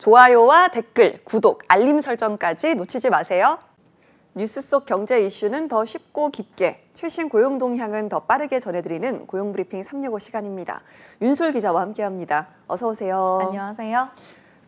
좋아요와 댓글, 구독, 알림 설정까지 놓치지 마세요. 뉴스 속 경제 이슈는 더 쉽고 깊게, 최신 고용 동향은 더 빠르게 전해드리는 고용브리핑 365 시간입니다. 윤솔 기자와 함께합니다. 어서 오세요. 안녕하세요.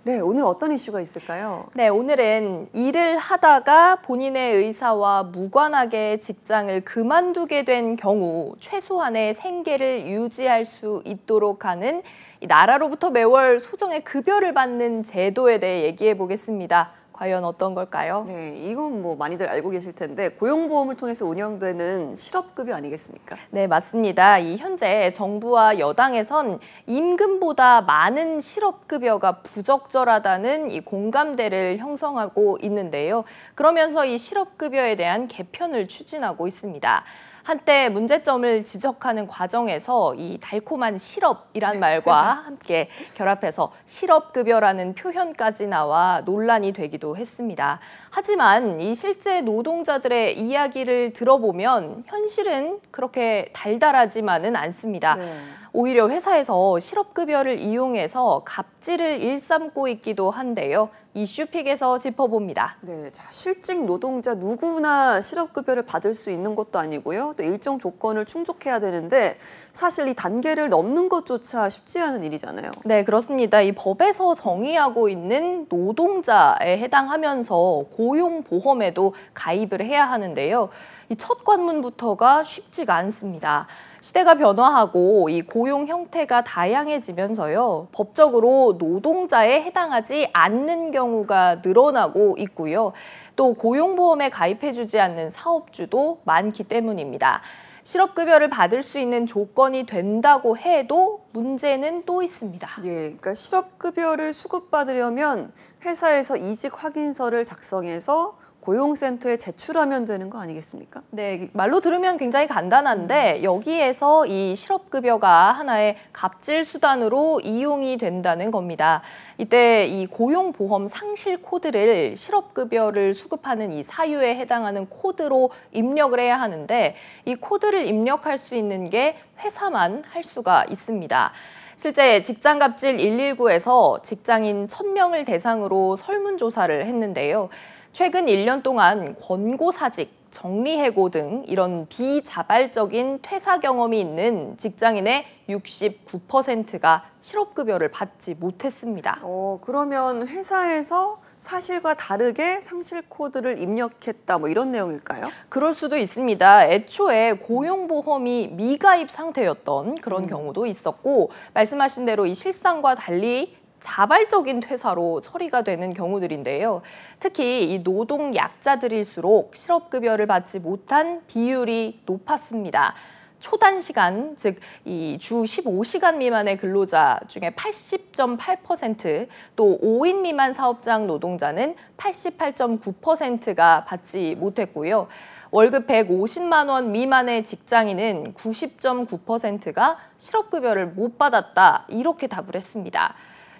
네, 오늘 어떤 이슈가 있을까요? 네, 오늘은 일을 하다가 본인의 의사와 무관하게 직장을 그만두게 된 경우 최소한의 생계를 유지할 수 있도록 하는 나라로부터 매월 소정의 급여를 받는 제도에 대해 얘기해 보겠습니다. 과연 어떤 걸까요? 네, 이건 뭐 많이들 알고 계실 텐데 고용보험을 통해서 운영되는 실업급여 아니겠습니까? 네, 맞습니다. 현재 정부와 여당에선 임금보다 많은 실업급여가 부적절하다는 이 공감대를 형성하고 있는데요. 그러면서 이 실업급여에 대한 개편을 추진하고 있습니다. 한때 문제점을 지적하는 과정에서 이 달콤한 실업이란 말과 함께 결합해서 실업급여라는 표현까지 나와 논란이 되기도 했습니다. 하지만 이 실제 노동자들의 이야기를 들어보면 현실은 그렇게 달달하지만은 않습니다. 네. 오히려 회사에서 실업급여를 이용해서 갑질을 일삼고 있기도 한데요. 이슈픽에서 짚어봅니다. 네, 자, 실직 노동자 누구나 실업급여를 받을 수 있는 것도 아니고요. 또 일정 조건을 충족해야 되는데 사실 이 단계를 넘는 것조차 쉽지 않은 일이잖아요. 네, 그렇습니다. 이 법에서 정의하고 있는 노동자에 해당하면서 고용보험에도 가입을 해야 하는데요. 이 첫 관문부터가 쉽지가 않습니다. 시대가 변화하고 이 고용 형태가 다양해지면서요. 법적으로 노동자에 해당하지 않는 경우가 늘어나고 있고요. 또 고용보험에 가입해주지 않는 사업주도 많기 때문입니다. 실업급여를 받을 수 있는 조건이 된다고 해도 문제는 또 있습니다. 예, 그러니까 실업급여를 수급받으려면 회사에서 이직 확인서를 작성해서 고용센터에 제출하면 되는 거 아니겠습니까? 네, 말로 들으면 굉장히 간단한데 여기에서 이 실업급여가 하나의 갑질 수단으로 이용이 된다는 겁니다. 이때 이 고용보험 상실 코드를 실업급여를 수급하는 이 사유에 해당하는 코드로 입력을 해야 하는데 이 코드를 입력할 수 있는 게 회사만 할 수가 있습니다. 실제 직장갑질 119에서 직장인 1,000명을 대상으로 설문조사를 했는데요. 최근 1년 동안 권고사직, 정리해고 등 이런 비자발적인 퇴사 경험이 있는 직장인의 69%가 실업급여를 받지 못했습니다. 그러면 회사에서 사실과 다르게 상실 코드를 입력했다 뭐 이런 내용일까요? 그럴 수도 있습니다. 애초에 고용보험이 미가입 상태였던 그런 경우도 있었고 말씀하신 대로 이 실상과 달리 자발적인 퇴사로 처리가 되는 경우들인데요. 특히 이 노동 약자들일수록 실업급여를 받지 못한 비율이 높았습니다. 초단시간, 즉 이 주 15시간 미만의 근로자 중에 80.8%, 또 5인 미만 사업장 노동자는 88.9%가 받지 못했고요. 월급 150만 원 미만의 직장인은 90.9%가 실업급여를 못 받았다, 이렇게 답을 했습니다.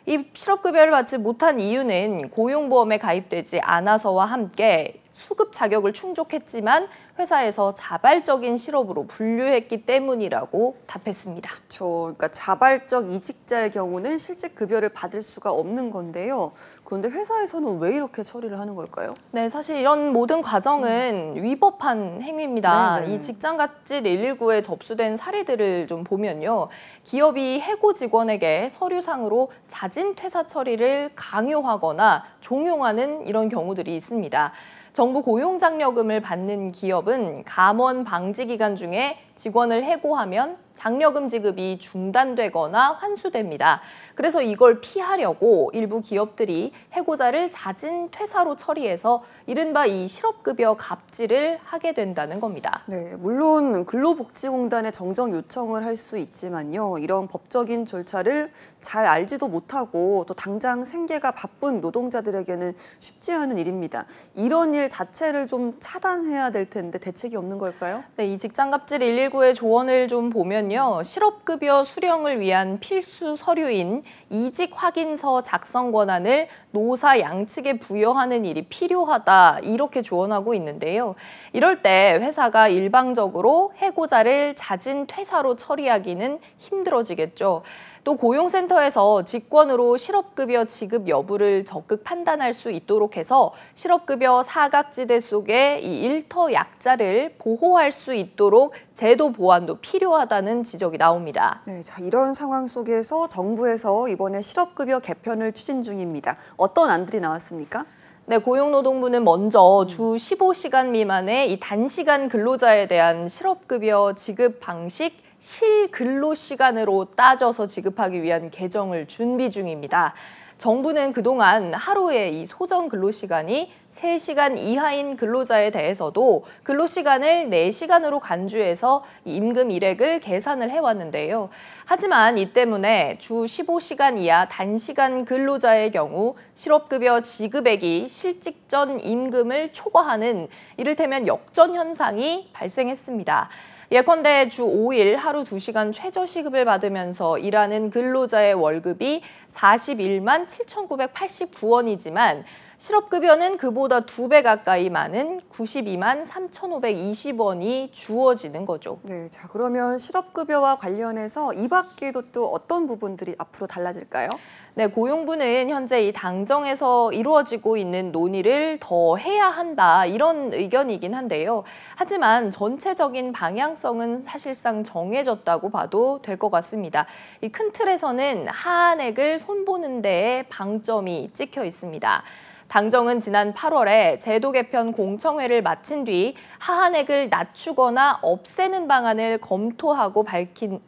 이 실업급여를 받지 못한 이유는 고용보험에 가입되지 않아서와 함께 수급 자격을 충족했지만 회사에서 자발적인 실업으로 분류했기 때문이라고 답했습니다. 그렇죠. 그러니까 자발적 이직자의 경우는 실직 급여를 받을 수가 없는 건데요. 그런데 회사에서는 왜 이렇게 처리를 하는 걸까요? 네, 사실 이런 모든 과정은 위법한 행위입니다. 네네. 이 직장갑질 119에 접수된 사례들을 좀 보면요. 기업이 해고 직원에게 서류상으로 자진 퇴사 처리를 강요하거나 종용하는 이런 경우들이 있습니다. 정부 고용장려금을 받는 기업은 감원 방지 기간 중에 직원을 해고하면 장려금 지급이 중단되거나 환수됩니다. 그래서 이걸 피하려고 일부 기업들이 해고자를 자진 퇴사로 처리해서 이른바 이 실업급여 갑질을 하게 된다는 겁니다. 네, 물론 근로복지공단에 정정 요청을 할 수 있지만요. 이런 법적인 절차를 잘 알지도 못하고 또 당장 생계가 바쁜 노동자들에게는 쉽지 않은 일입니다. 이런 일 자체를 좀 차단해야 될 텐데 대책이 없는 걸까요? 네, 이 직장갑질 119의 조언을 좀 보면요. 실업급여 수령을 위한 필수 서류인 이직 확인서 작성 권한을 노사 양측에 부여하는 일이 필요하다, 이렇게 조언하고 있는데요. 이럴 때 회사가 일방적으로 해고자를 자진 퇴사로 처리하기는 힘들어지겠죠. 또 고용센터에서 직권으로 실업급여 지급 여부를 적극 판단할 수 있도록 해서 실업급여 사각지대 속에 이 일터 약자를 보호할 수 있도록 제도 보완도 필요하다는 지적이 나옵니다. 네, 자, 이런 상황 속에서 정부에서 이번에 실업급여 개편을 추진 중입니다. 어떤 안들이 나왔습니까? 네, 고용노동부는 먼저 주 15시간 미만의 이 단시간 근로자에 대한 실업급여 지급 방식 실근로시간으로 따져서 지급하기 위한 개정을 준비 중입니다. 정부는 그동안 하루에 이 소정 근로시간이 3시간 이하인 근로자에 대해서도 근로시간을 4시간으로 간주해서 임금 일액을 계산을 해왔는데요. 하지만 이 때문에 주 15시간 이하 단시간 근로자의 경우 실업급여 지급액이 실직 전 임금을 초과하는 이를테면 역전 현상이 발생했습니다. 예컨대 주 5일 하루 2시간 최저시급을 받으면서 일하는 근로자의 월급이 41만 7,989원이지만 실업급여는 그보다 2배 가까이 많은 92만 3,520원이 주어지는 거죠. 네, 자, 그러면 실업급여와 관련해서 이 밖에도 또 어떤 부분들이 앞으로 달라질까요? 네, 고용부는 현재 이 당정에서 이루어지고 있는 논의를 더 해야 한다 이런 의견이긴 한데요. 하지만 전체적인 방향성은 사실상 정해졌다고 봐도 될 것 같습니다. 이 큰 틀에서는 하한액을 손보는 데에 방점이 찍혀 있습니다. 당정은 지난 8월에 제도 개편 공청회를 마친 뒤 하한액을 낮추거나 없애는 방안을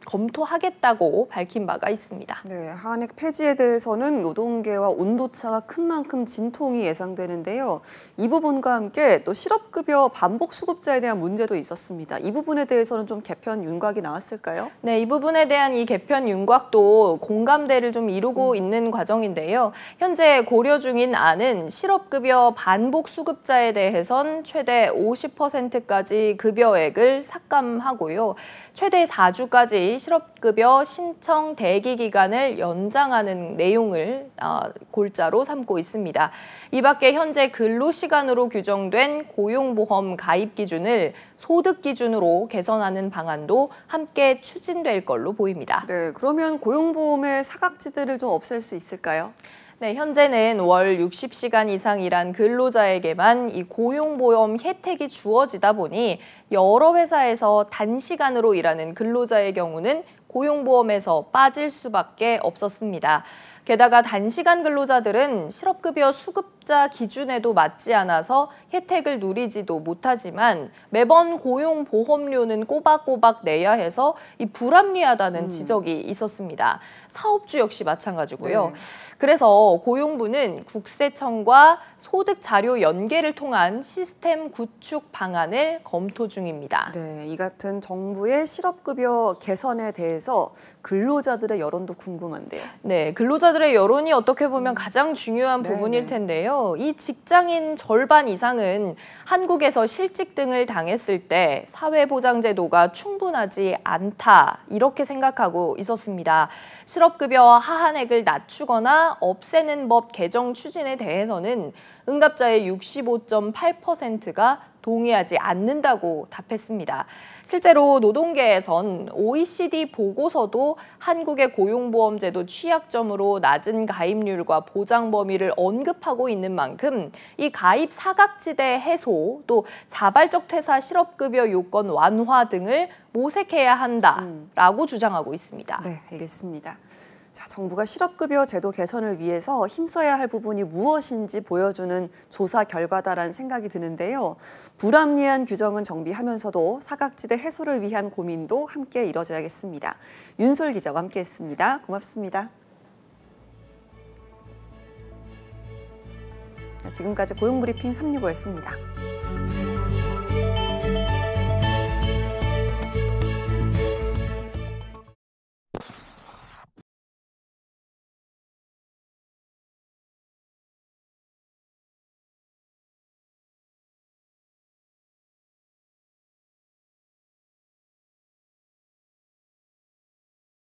검토하겠다고 밝힌 바가 있습니다. 네, 하한액 폐지에 대해서는 노동계와 온도차가 큰 만큼 진통이 예상되는데요. 이 부분과 함께 또 실업급여 반복 수급자에 대한 문제도 있었습니다. 이 부분에 대해서는 좀 개편 윤곽이 나왔을까요? 네, 이 부분에 대한 이 개편 윤곽도 공감대를 좀 이루고 있는 과정인데요. 현재 고려 중인 안은 실업급여 반복 수급자에 대해선 최대 50%까지 급여액을 삭감하고요. 최대 4주까지 실업급여 신청 대기 기간을 연장하는 내용을 골자로 삼고 있습니다. 이 밖에 현재 근로시간으로 규정된 고용보험 가입 기준을 소득 기준으로 개선하는 방안도 함께 추진될 걸로 보입니다. 네, 그러면 고용보험의 사각지대를 좀 없앨 수 있을까요? 네, 현재는 월 60시간 이상 일한 근로자에게만 이 고용보험 혜택이 주어지다 보니 여러 회사에서 단시간으로 일하는 근로자의 경우는 고용보험에서 빠질 수밖에 없었습니다. 게다가 단시간 근로자들은 실업급여 수급자 기준에도 맞지 않아서 혜택을 누리지도 못하지만 매번 고용보험료는 꼬박꼬박 내야 해서 이 불합리하다는 지적이 있었습니다. 사업주 역시 마찬가지고요. 네. 그래서 고용부는 국세청과 소득 자료 연계를 통한 시스템 구축 방안을 검토 중입니다. 네, 이 같은 정부의 실업급여 개선에 대해서 근로자들의 여론도 궁금한데요. 네, 근로자들의 여론이 어떻게 보면 가장 중요한 부분일 텐데요. 이 직장인 절반 이상은 한국에서 실직 등을 당했을 때 사회보장제도가 충분하지 않다 이렇게 생각하고 있었습니다. 실업급여 하한액을 낮추거나 없애는 법 개정 추진에 대해서는 응답자의 65.8%가 동의하지 않는다고 답했습니다. 실제로 노동계에선 OECD 보고서도 한국의 고용보험제도 취약점으로 낮은 가입률과 보장 범위를 언급하고 있는 만큼 이 가입 사각지대 해소, 또 자발적 퇴사 실업급여 요건 완화 등을 모색해야 한다라고 주장하고 있습니다. 네, 알겠습니다. 자, 정부가 실업급여 제도 개선을 위해서 힘써야 할 부분이 무엇인지 보여주는 조사 결과다라는 생각이 드는데요. 불합리한 규정은 정비하면서도 사각지대 해소를 위한 고민도 함께 이뤄져야겠습니다. 윤솔 기자와 함께했습니다. 고맙습니다. 지금까지 고용브리핑 365였습니다.